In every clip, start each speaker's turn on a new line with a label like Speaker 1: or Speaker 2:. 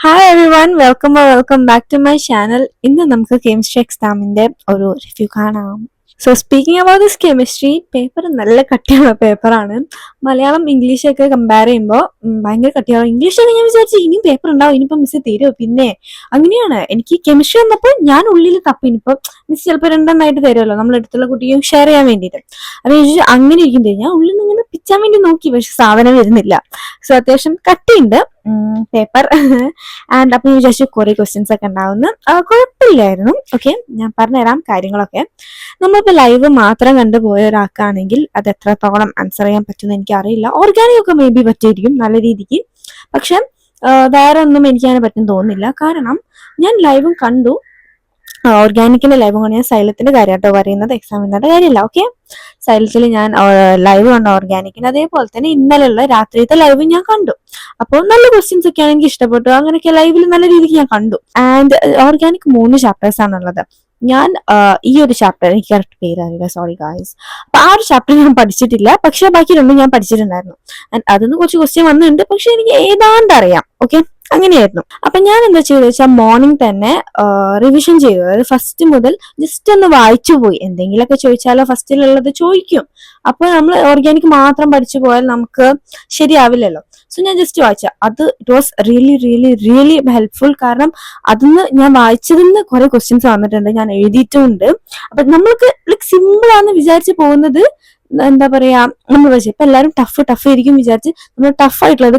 Speaker 1: Hi everyone welcome back to my channel. ഇന്ന് നമുക്ക് chemistry എക്സാമിന്റെ ഒരു റിവ്യൂ കാണാം. So speaking about this chemistry paper നല്ല കട്ടിയുള്ള പേപ്പറാണ്. മലയാളം ഇംഗ്ലീഷൊക്കെ കമ്പയർ ചെയ്യുമ്പോൾ ഭയങ്കര കട്ടിയാണ്. ഇംഗ്ലീഷൊക്കെ ഞാൻ വിചാരിച്ചു ഇനിയും പേപ്പർ ഉണ്ടാവും, ഇനിയിപ്പോൾ മിസ് തരുമോ, പിന്നെ അങ്ങനെയാണ്. എനിക്ക് കെമിസ്ട്രി വന്നപ്പോൾ ഞാൻ ഉള്ളിൽ തപ്പി, ഇനിയിപ്പോൾ മിസ് ചിലപ്പോൾ രണ്ടെണ്ണമായിട്ട് തരുമല്ലോ നമ്മൾ അടുത്തുള്ള കുട്ടിയും ഷെയർ ചെയ്യാൻ വേണ്ടിയിട്ട്. അപ്പോൾ അങ്ങനെ ഇരിക്കും, ഞാൻ ഉള്ളിൽ നിന്ന് ഇങ്ങനെ പിച്ചാൻ വേണ്ടി നോക്കി, പക്ഷെ സാധനം വരുന്നില്ല. സോ അത്യാവശ്യം കട്ടിയുണ്ട് പേപ്പർ. ആൻഡ് അപ്പൊ വിചാരിച്ചു കുറെ ക്വസ്റ്റ്യൻസ് ഒക്കെ ഉണ്ടാവുന്നു. കുഴപ്പമില്ലായിരുന്നു. ഓക്കെ, ഞാൻ പറഞ്ഞുതരാം കാര്യങ്ങളൊക്കെ. നമ്മളിപ്പോ ലൈവ് മാത്രം കണ്ടുപോയ ഒരാൾക്കാണെങ്കിൽ അത് എത്രത്തോളം ആൻസർ ചെയ്യാൻ പറ്റുമെന്ന് എനിക്ക് അറിയില്ല. ഓർഗാനിക് ഒക്കെ മേ ബി പറ്റിയിരിക്കും നല്ല രീതിക്ക്, പക്ഷെ വേറെ ഒന്നും എനിക്ക് അങ്ങനെ പറ്റും തോന്നുന്നില്ല. കാരണം ഞാൻ ലൈവും കണ്ടു, ഓർഗാനിക്കിന്റെ ലൈവ് കൊണ്ട് ഞാൻ സൈലത്തിന്റെ കാര്യമായിട്ടോ പറയുന്നത്, എക്സാമിന്റെ കാര്യമല്ല. ഓക്കെ, സൈലത്തിൽ ഞാൻ ലൈവ് കണ്ടു ഓർഗാനിക്കിന്, അതേപോലെ തന്നെ ഇന്നലെയുള്ള രാത്രിയത്തെ ലൈവ് ഞാൻ കണ്ടു. അപ്പോൾ നല്ല ക്വസ്റ്റ്യൻസ് ഒക്കെയാണ് എനിക്ക് ഇഷ്ടപ്പെട്ടു. അങ്ങനെയൊക്കെ ലൈവിൽ നല്ല രീതിക്ക് ഞാൻ കണ്ടു. ആൻഡ് ഓർഗാനിക് 3 ചാപ്റ്റേഴ്സ് ആണുള്ളത്. ഞാൻ ഈ ഒരു ചാപ്റ്റർ, എനിക്ക് കറക്റ്റ് പേര് അറിയില്ല, സോറി ഗായ്സ്. അപ്പൊ ആ ഒരു ചാപ്റ്റർ ഞാൻ പഠിച്ചിട്ടില്ല, പക്ഷെ ബാക്കി 2 ഞാൻ പഠിച്ചിട്ടുണ്ടായിരുന്നു. ആൻഡ് അതൊന്നും കുറച്ച് ക്വസ്റ്റ്യൻ വന്നിട്ടുണ്ട്, പക്ഷെ എനിക്ക് ഏതാണ്ട് അറിയാം. ഓക്കെ, അങ്ങനെയായിരുന്നു. അപ്പൊ ഞാൻ എന്താ ചെയ്തത് വെച്ചാൽ മോർണിംഗ് തന്നെ റിവിഷൻ ചെയ്തു. അതായത് ഫസ്റ്റ് മുതൽ ജസ്റ്റ് ഒന്ന് വായിച്ചു പോയി. എന്തെങ്കിലുമൊക്കെ ചോദിച്ചാലോ ഫസ്റ്റിലുള്ളത് ചോദിക്കും. അപ്പൊ നമ്മൾ ഓർഗാനിക് മാത്രം പഠിച്ചു പോയാൽ നമുക്ക് ശരിയാവില്ലല്ലോ. സോ ഞാൻ ജസ്റ്റ് വായിച്ച അത് ഇറ്റ് വാസ് റിയലി ഹെൽപ്ഫുൾ. കാരണം അതിന്ന് ഞാൻ വായിച്ചതിന്ന് കുറെ ക്വസ്റ്റ്യൻസ് വന്നിട്ടുണ്ട്, ഞാൻ എഴുതിയിട്ടുമുണ്ട്. അപ്പൊ നമ്മൾക്ക് ലൈക് സിമ്പിൾ ആണെന്ന് വിചാരിച്ച് പോകുന്നത് എന്താ പറയാ, നമ്മൾ വെച്ച് ഇപ്പൊ എല്ലാവരും ടഫ് ആയിരിക്കും വിചാരിച്ച് നമ്മൾ ടഫ് ആയിട്ടുള്ളത്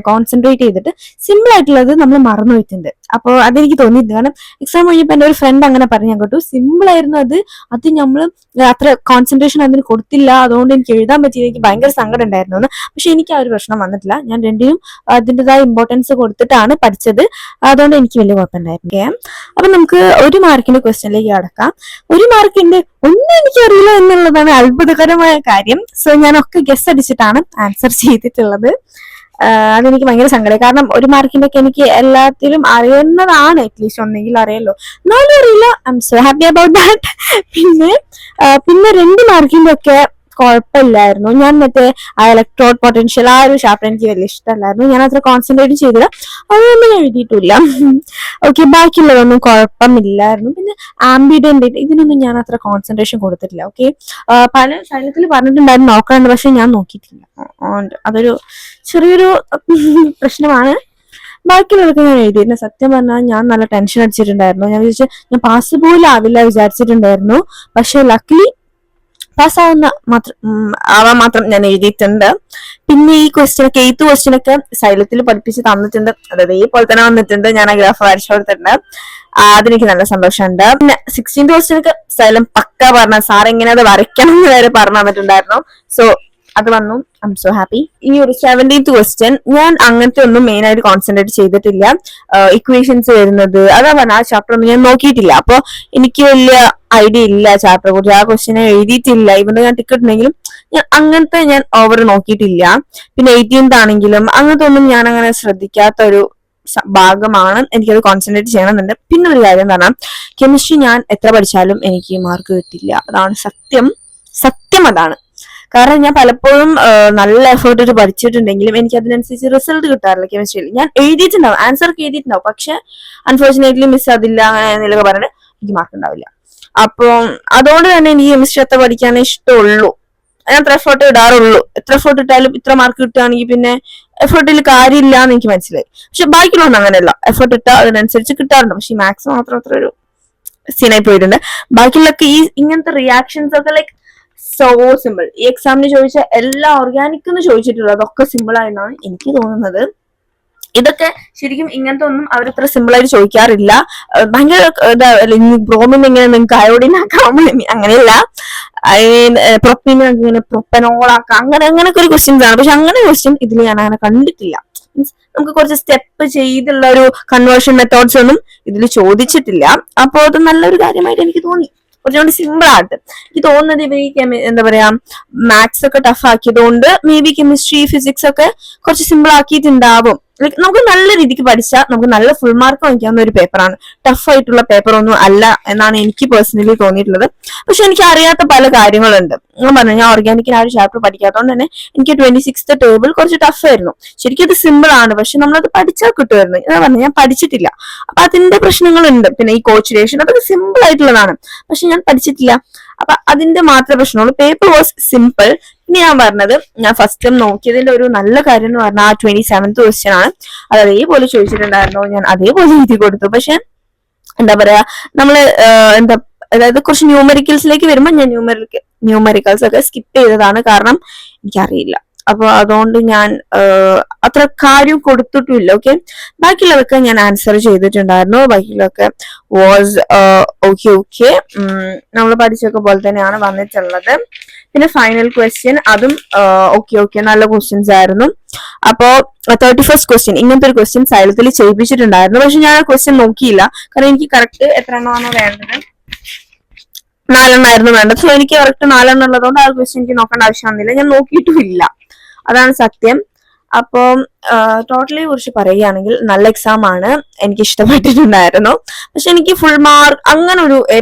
Speaker 1: കോൺസെൻട്രേറ്റ് ചെയ്തിട്ട് സിമ്പിൾ ആയിട്ടുള്ളത് നമ്മൾ മറന്നു വെച്ചിട്ടുണ്ട്. അപ്പോൾ അതെനിക്ക് തോന്നിയിട്ടുണ്ട്. കാരണം എക്സാം കഴിഞ്ഞപ്പോൾ എൻ്റെ ഒരു ഫ്രണ്ട് അങ്ങനെ പറഞ്ഞു, ഞാൻ കേട്ടു സിമ്പിൾ ആയിരുന്നു അത് നമ്മൾ അത്ര കോൺസെൻട്രേഷൻ അതിന് കൊടുത്തില്ല, അതുകൊണ്ട് എനിക്ക് എഴുതാൻ പറ്റിയില്ല, എനിക്ക് ഭയങ്കര സങ്കടം ഉണ്ടായിരുന്നു എന്ന്. പക്ഷെ എനിക്ക് ആ ഒരു പ്രശ്നം വന്നിട്ടില്ല. ഞാൻ രണ്ടിനും അതിൻ്റെതായ ഇമ്പോർട്ടൻസ് കൊടുത്തിട്ടാണ് പഠിച്ചത്, അതുകൊണ്ട് എനിക്ക് വലിയ കുഴപ്പമുണ്ടായിരുന്നു. അപ്പൊ നമുക്ക് 1 മാർക്കിന്റെ ക്വസ്റ്റ്യനിലേക്ക് കടക്കാം. 1 മാർക്കിന്റെ ഒന്നും എനിക്കറിയില്ല എന്നുള്ളതാണ് അത്ഭുതകരമായ കാര്യം. സോ ഞാനൊക്കെ ഗസ് അടിച്ചിട്ടാണ് ആൻസർ ചെയ്തിട്ടുള്ളത്. അതെനിക്ക് ഭയങ്കര സങ്കടം. കാരണം 1 മാർക്കിന്റെ ഒക്കെ എനിക്ക് എല്ലാത്തിലും അറിയുന്നതാണ്, അറ്റ്ലീസ്റ്റ് ഒന്നെങ്കിലും അറിയല്ലോ, എന്നാലും അറിയില്ല. I M so happy about that. പിന്നെ 2 മാർക്കിന്റെ ഒക്കെ കുഴപ്പമില്ലായിരുന്നു. ഞാൻ മറ്റേ ആ ഇലക്ട്രോഡ് പൊട്ടൻഷ്യൽ ആ ഒരു ചാപ്റ്റർ എനിക്ക് വലിയ ഇഷ്ടമല്ലായിരുന്നു, ഞാൻ അത്ര കോൺസെൻട്രേറ്റ് ചെയ്തില്ല, അതൊന്നും ഞാൻ എഴുതിയിട്ടില്ല. ഓക്കെ, ബാക്കിയുള്ളതൊന്നും കുഴപ്പമില്ലായിരുന്നു. പിന്നെ ആംബിഡന്റ് ഇതിനൊന്നും ഞാൻ അത്ര കോൺസെൻട്രേഷൻ കൊടുത്തിട്ടില്ല. ഓക്കെ, പല സ്ഥലത്തിൽ പറഞ്ഞിട്ടുണ്ടായിരുന്നു നോക്കാണ്ട്, പക്ഷെ ഞാൻ നോക്കിയിട്ടില്ല. അതൊരു ചെറിയൊരു പ്രശ്നമാണ്. ബാക്കിയുള്ളതൊക്കെ ഞാൻ എഴുതിയിരുന്നു. സത്യം പറഞ്ഞാൽ ഞാൻ നല്ല ടെൻഷൻ അടിച്ചിട്ടുണ്ടായിരുന്നു. ഞാൻ വിചാരിച്ചു ഞാൻ പാസ് പോലും ആവില്ല വിചാരിച്ചിട്ടുണ്ടായിരുന്നു. പക്ഷെ ലക്കിലി ആവാൻ മാത്രം ഞാൻ എഴുതിയിട്ടുണ്ട്. പിന്നെ ഈ ക്വസ്റ്റ്യനൊക്കെ 8th ക്വസ്റ്റ്യനൊക്കെ സൈലത്തിൽ പഠിപ്പിച്ച് തന്നിട്ടുണ്ട്, അതായത് ഇതേപോലെ തന്നെ വന്നിട്ടുണ്ട്. ഞാൻ ആ ഗ്രാഫ് വരച്ചു കൊടുത്തിട്ടുണ്ട്, അതെനിക്ക് നല്ല സന്തോഷമുണ്ട്. പിന്നെ 16th ക്വസ്റ്റ്യനൊക്കെ സൈലം പക്ക പറഞ്ഞ സാർ എങ്ങനെ അത് വരയ്ക്കണം എന്ന് വരെ പറഞ്ഞു തന്നിട്ടുണ്ടായിരുന്നു. സോ അത് വന്നു, ഐ എം സോ ഹാപ്പി. ഇനി ഒരു 17th ക്വസ്റ്റ്യൻ ഞാൻ അങ്ങനത്തെ ഒന്നും മെയിൻ ആയിട്ട് കോൺസെൻട്രേറ്റ് ചെയ്തിട്ടില്ല. ഇക്വേഷൻസ് വരുന്നത് അതാ പറഞ്ഞ, ആ ചാപ്റ്റർ ഒന്നും ഞാൻ നോക്കിയിട്ടില്ല. അപ്പൊ എനിക്ക് വലിയ ഐഡിയ ഇല്ല ചാപ്റ്ററെ കുറിച്ച്. ആ ക്വസ്റ്റ്യനെ എഴുതിയിട്ടില്ല, ഇവിടെ ഞാൻ ടിക്കറ്റ് ഉണ്ടെങ്കിലും ഞാൻ ഓവർ നോക്കിയിട്ടില്ല. പിന്നെ 18th ആണെങ്കിലും അങ്ങനത്തെ ഒന്നും ഞാൻ അങ്ങനെ ശ്രദ്ധിക്കാത്ത ഒരു ഭാഗമാണ്. എനിക്കത് കോൺസെൻട്രേറ്റ് ചെയ്യണമെന്നുണ്ട്. പിന്നെ ഒരു കാര്യം എന്ന് പറഞ്ഞാൽ, കെമിസ്ട്രി ഞാൻ എത്ര പഠിച്ചാലും എനിക്ക് മാർക്ക് കിട്ടില്ല. അതാണ് സത്യം അതാണ്. കാരണം ഞാൻ പലപ്പോഴും നല്ല എഫേർട്ട് ഇട്ട് പഠിച്ചിട്ടുണ്ടെങ്കിലും എനിക്ക് അതിനനുസരിച്ച് റിസൾട്ട് കിട്ടാറില്ല കെമിസ്ട്രിയിൽ. ഞാൻ എഴുതിയിട്ടുണ്ടാവും, ആൻസർ ഒക്കെ എഴുതിയിട്ടുണ്ടാവും, പക്ഷെ അൺഫോർച്ചുനേറ്റ്ലി മിസ് അതില്ല അങ്ങനെ എന്തെങ്കിലുമൊക്കെ പറഞ്ഞിട്ട് എനിക്ക് മാർക്ക് ഉണ്ടാവില്ല. അപ്പൊ അതുകൊണ്ട് തന്നെ എനിക്ക് കെമിസ്ട്രി എത്ര പഠിക്കാനേ ഇഷ്ടമുള്ളൂ. ഞാൻ അത്ര എഫേർട്ട് ഇടാറുള്ളൂ. എത്ര എഫേർട്ട് ഇട്ടാലും ഇത്ര മാർക്ക് കിട്ടുകയാണെങ്കിൽ പിന്നെ എഫേർട്ടിൽ കാര്യമില്ല എന്ന് എനിക്ക് മനസ്സിലായി. പക്ഷെ ബാക്കിയുള്ളതൊന്നും അങ്ങനെയല്ല, എഫേർട്ട് ഇട്ടാൽ അതിനനുസരിച്ച് കിട്ടാറുണ്ട്. പക്ഷെ ഈ മാത്സ് മാത്രം അത്ര ഒരു സീനായി പോയിട്ടുണ്ട്. ബാക്കിയുള്ളൊക്കെ ഈ ഇങ്ങനത്തെ റിയാക്ഷൻസ് ഒക്കെ ലൈക്ക് സോ സിമ്പിൾ. ഈ എക്സാമിന് ചോദിച്ച എല്ലാ ഓർഗാനിക് എന്ന് ചോദിച്ചിട്ടുള്ളത് അതൊക്കെ സിമ്പിൾ ആയെന്നാണ് എനിക്ക് തോന്നുന്നത്. ഇതൊക്കെ ശരിക്കും ഇങ്ങനത്തെ ഒന്നും അവരത്ര സിമ്പിൾ ആയിട്ട് ചോദിക്കാറില്ല. ഭയങ്കര ബ്രോമിൻ എങ്ങനെ നിങ്ങൾക്ക് അയോഡിൻ ആക്കാം, അങ്ങനെയല്ല, പ്രൊപ്പീൻ ഇങ്ങനെ പ്രൊപ്പനോളാക്കാം, അങ്ങനെയൊക്കെ ഒരു ക്വസ്റ്റ്യൻസ് ആണ്. പക്ഷെ അങ്ങനെ ക്വസ്റ്റ്യൻ ഇതിൽ ഞാൻ അങ്ങനെ കണ്ടിട്ടില്ല. മീൻസ് നമുക്ക് കുറച്ച് സ്റ്റെപ്പ് ചെയ്തുള്ള ഒരു കൺവേർഷൻ മെത്തേഡ്സ് ഒന്നും ഇതിൽ ചോദിച്ചിട്ടില്ല. അപ്പൊ അത് നല്ലൊരു കാര്യമായിട്ട് എനിക്ക് തോന്നി. കുറച്ചുകൂടി സിമ്പിൾ ആയിട്ട് എനിക്ക് തോന്നുന്നത് ഇവർ എന്താ പറയാ മാത്സ് ഒക്കെ ടഫ് ആക്കിയതുകൊണ്ട് മേ ബി കെമിസ്ട്രി ഫിസിക്സ് ഒക്കെ കുറച്ച് സിമ്പിൾ ആക്കിയിട്ടുണ്ടാവും. ലൈക്ക് നമുക്ക് നല്ല രീതിക്ക് പഠിച്ചാൽ നമുക്ക് നല്ല ഫുൾ മാർക്ക് വാങ്ങിക്കാവുന്ന ഒരു പേപ്പറാണ്. ടഫ് ആയിട്ടുള്ള പേപ്പർ ഒന്നും അല്ല എന്നാണ് എനിക്ക് പേഴ്സണലി തോന്നിയിട്ടുള്ളത്. പക്ഷെ എനിക്ക് അറിയാത്ത പല കാര്യങ്ങളുണ്ട്. ഞാൻ പറഞ്ഞു, ഞാൻ ഓർഗാനിക്കിന് ആ ഒരു ചാപ്റ്റർ പഠിക്കാത്തതുകൊണ്ട് തന്നെ എനിക്ക് 26th ടേബിൾ കുറച്ച് ടഫ് ആയിരുന്നു. ശരിക്കും അത് സിമ്പിൾ ആണ്, പക്ഷെ നമ്മളത് പഠിച്ചാൽ കിട്ടുമായിരുന്നു. ഞാൻ പറഞ്ഞു, ഞാൻ പഠിച്ചിട്ടില്ല. അപ്പൊ അതിന്റെ പ്രശ്നങ്ങളുണ്ട്. പിന്നെ ഈ കോച്ചിലേഷൻ അതൊക്കെ സിമ്പിൾ ആയിട്ടുള്ളതാണ്, പക്ഷെ ഞാൻ പഠിച്ചിട്ടില്ല. അപ്പൊ അതിന്റെ മാത്രമേ പ്രശ്നമുള്ളൂ. Paper was simple. പിന്നെ ഞാൻ പറഞ്ഞത്, ഞാൻ ഫസ്റ്റ് ടൈം നോക്കിയതിന്റെ ഒരു നല്ല കാര്യം എന്ന് പറഞ്ഞാൽ ആ 27th ക്വസ്റ്റ്യൻ ആണ്. അത് അതേപോലെ ചോദിച്ചിട്ടുണ്ടായിരുന്നു, ഞാൻ അതേപോലെ എഴുതി കൊടുത്തു. പക്ഷെ എന്താ പറയാ, നമ്മള് എന്താ അതായത് കുറച്ച് ന്യൂമറിക്കൽസിലേക്ക് വരുമ്പോൾ ഞാൻ ന്യൂമറിക്കൽസ് ഒക്കെ സ്കിപ്പ് ചെയ്തതാണ്, കാരണം എനിക്കറിയില്ല. അപ്പൊ അതുകൊണ്ട് ഞാൻ അത്ര കാര്യം കൊടുത്തിട്ടില്ല. ഓക്കെ, ബാക്കിയുള്ളതൊക്കെ ഞാൻ ആൻസർ ചെയ്തിട്ടുണ്ടായിരുന്നു. ബാക്കിയുള്ളതൊക്കെ വാസ് ഓക്കെ. നമ്മൾ പഠിച്ചൊക്കെ പോലെ തന്നെയാണ് വന്നിട്ടുള്ളത്. പിന്നെ ഫൈനൽ ക്വസ്റ്റ്യൻ അതും ഓക്കെ നല്ല ക്വസ്റ്റ്യൻസ് ആയിരുന്നു. അപ്പോ 31st ക്വസ്റ്റ്യൻ ഇങ്ങനത്തെ ഒരു ക്വസ്റ്റ്യൻ സൈലത്തിൽ ചെയ്യിപ്പിച്ചിട്ടുണ്ടായിരുന്നു. പക്ഷെ ഞാൻ ആ ക്വസ്റ്റ്യൻ നോക്കിയില്ല, കാരണം എനിക്ക് കറക്റ്റ് എത്ര എണ്ണമാണോ വേണ്ടത്, 4 എണ്ണമായിരുന്നു വേണ്ടത്. സോ എനിക്ക് കറക്റ്റ് 4 എണ്ണം ഉള്ളതുകൊണ്ട് ആ ക്വസ്റ്റ്യൻ എനിക്ക് നോക്കേണ്ട ആവശ്യം വന്നില്ല. ഞാൻ നോക്കിയിട്ടുമില്ല, അതാണ് സത്യം. അപ്പം ടോട്ടലി കുറിച്ച് പറയുകയാണെങ്കിൽ നല്ല എക്സാം ആണ്, എനിക്ക് ഇഷ്ടപ്പെട്ടിട്ടുണ്ടായിരുന്നു. പക്ഷെ എനിക്ക് ഫുൾ മാർക്ക് അങ്ങനെ ഒരു A+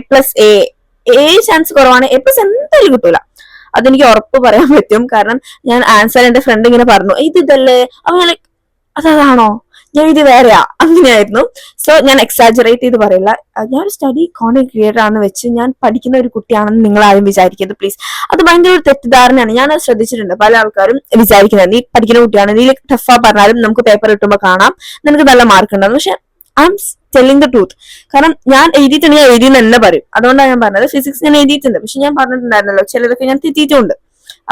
Speaker 1: ചാൻസ് കുറവാണ്. A+ എന്തായാലും കിട്ടൂല, അതെനിക്ക് ഉറപ്പ് പറയാൻ പറ്റും. കാരണം ഞാൻ ആൻസർ എന്റെ ഫ്രണ്ട് ഇങ്ങനെ പറഞ്ഞു, ഇതല്ലേ, അപ്പൊ ഞാൻ ലൈക്ക് അതാണോ, ഞാൻ ഇത് വേറെയാ, അങ്ങനെയായിരുന്നു. സോ ഞാൻ എക്സാജറേറ്റ് ചെയ്ത് പറയില്ല. ഞാൻ ഒരു സ്റ്റഡി കോണ്ടന്റ് ക്രിയേറ്റർ ആണെന്ന് വെച്ച് ഞാൻ പഠിക്കുന്ന ഒരു കുട്ടിയാണെന്ന് നിങ്ങൾ ആരും വിചാരിക്കരുത് പ്ലീസ്. അത് ഭയങ്കര ഒരു തെറ്റിദ്ധാരണയാണ്. ഞാൻ അത് ശ്രദ്ധിച്ചിട്ടുണ്ട്. പല ആൾക്കാരും വിചാരിക്കുന്നത് നീ പഠിക്കുന്ന കുട്ടിയാണ്, നീ ടഫാ പറഞ്ഞാലും നമുക്ക് പേപ്പർ കിട്ടുമ്പോൾ കാണാം നിനക്ക് നല്ല മാർക്ക് ഉണ്ടാവും. പക്ഷെ I M telling the truth. കാരണം ഞാൻ എഴുതിയിട്ടുണ്ടെങ്കിൽ ഞാൻ എഴുതിയെന്ന് തന്നെ പറയും. അതുകൊണ്ടാണ് ഞാൻ പറഞ്ഞത്. ഫിസിക്സ് ഞാൻ എഴുതിയിട്ടുണ്ട്, പക്ഷെ ഞാൻ പറഞ്ഞിട്ടുണ്ടായിരുന്നല്ലോ ചിലതൊക്കെ ഞാൻ തെറ്റിയിട്ടുണ്ട്.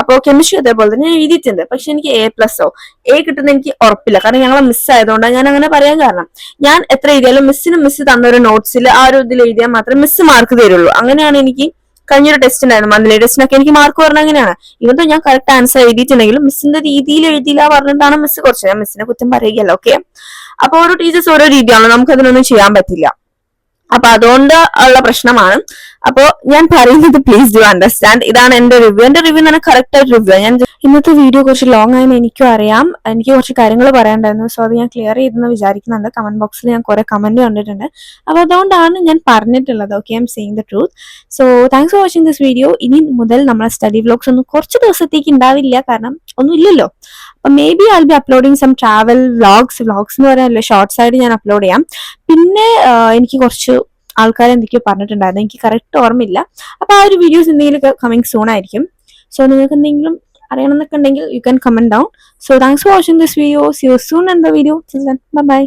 Speaker 1: അപ്പോ കെമിസ്ട്രി അതേപോലെ തന്നെ ഞാൻ എഴുതിയിട്ടുണ്ട്, പക്ഷെ എനിക്ക് A+ കിട്ടുന്ന എനിക്ക് ഉറപ്പില്ല. കാരണം ഞങ്ങളെ മിസ് ആയതുകൊണ്ടാണ് ഞാൻ അങ്ങനെ പറയാൻ കാരണം. ഞാൻ എത്ര എഴുതിയാലും മിസ് തന്ന ഒരു നോട്ട്സിൽ ആ ഒരു ഇതിൽ എഴുതിയാൽ മാത്രമേ മിസ് മാർക്ക് തരുള്ളൂ. അങ്ങനെയാണ് എനിക്ക് കഴിഞ്ഞൊരു ടെസ്റ്റ് ഉണ്ടായിരുന്നു, മന്ത്ലി ടെസ്റ്റിനൊക്കെ എനിക്ക് മാർക്ക് പറഞ്ഞ അങ്ങനെയാണ്. ഇവന്തോ ഞാൻ കറക്റ്റ് ആൻസർ എഴുതിയിട്ടുണ്ടെങ്കിലും മിസ്സിന്റെ രീതിയിൽ എഴുതിയില്ല പറഞ്ഞിട്ടാണ് മിസ് കുറച്ച്. ഞാൻ മിസ്സിനെ കുറ്റം പറയുകയല്ല, ഓക്കെ. അപ്പൊ ഓരോ ടീച്ചേഴ്സ് ഓരോ രീതിയാണല്ലോ, നമുക്ക് അതിനൊന്നും ചെയ്യാൻ പറ്റില്ല. അപ്പൊ അതുകൊണ്ട് ഉള്ള പ്രശ്നമാണ്. അപ്പോ ഞാൻ പറയുന്നത് പ്ലീസ് ഡു അണ്ടർസ്റ്റാൻഡ്. ഇതാണ് എന്റെ റിവ്യൂ. എന്റെ റിവ്യൂ എന്ന് പറഞ്ഞാൽ കറക്റ്റ് ആയിട്ട് റിവ്യൂ. ഞാൻ ഇന്നത്തെ വീഡിയോ കുറച്ച് ലോങ് ആയെന്ന് എനിക്കും അറിയാം. എനിക്ക് കുറച്ച് കാര്യങ്ങൾ പറയാനുണ്ടായിരുന്നു. സോ അത് ഞാൻ ക്ലിയർ ചെയ്തെന്ന് വിചാരിക്കുന്നുണ്ട്. കമന്റ് ബോക്സിൽ ഞാൻ കുറെ കമന്റ് കണ്ടിട്ടുണ്ട്. അപ്പൊ അതുകൊണ്ടാണ് ഞാൻ പറഞ്ഞിട്ടുള്ളത്. Okay, I am seeing the truth. So thanks for watching this video. ഇനി മുതൽ നമ്മളെ സ്റ്റഡി വ്ലോഗ്സ് ഒന്നും കുറച്ച് ദിവസത്തേക്ക് ഉണ്ടാവില്ല, കാരണം ഒന്നും ഇല്ലല്ലോ. അപ്പൊ maybe I be uploading some travel vlogs എന്ന് പറയാനല്ലേ, ഷോർട്സ് ആയിട്ട് ഞാൻ അപ്ലോഡ് ചെയ്യാം. പിന്നെ എനിക്ക് കുറച്ച് ആൾക്കാർ എന്തൊക്കെയോ പറഞ്ഞിട്ടുണ്ടായിരുന്നു, എനിക്ക് കറക്റ്റ് ഓർമ്മയില്ല. അപ്പൊ ആ ഒരു വീഡിയോസ് എന്തെങ്കിലും കമ്മിങ് സൂൺ ആയിരിക്കും. സോ നിങ്ങൾക്ക് എന്തെങ്കിലും അറിയണമെന്നൊക്കെ ഉണ്ടെങ്കിൽ you can comment down. So thanks for watching this video. See you soon in the video. Bye by.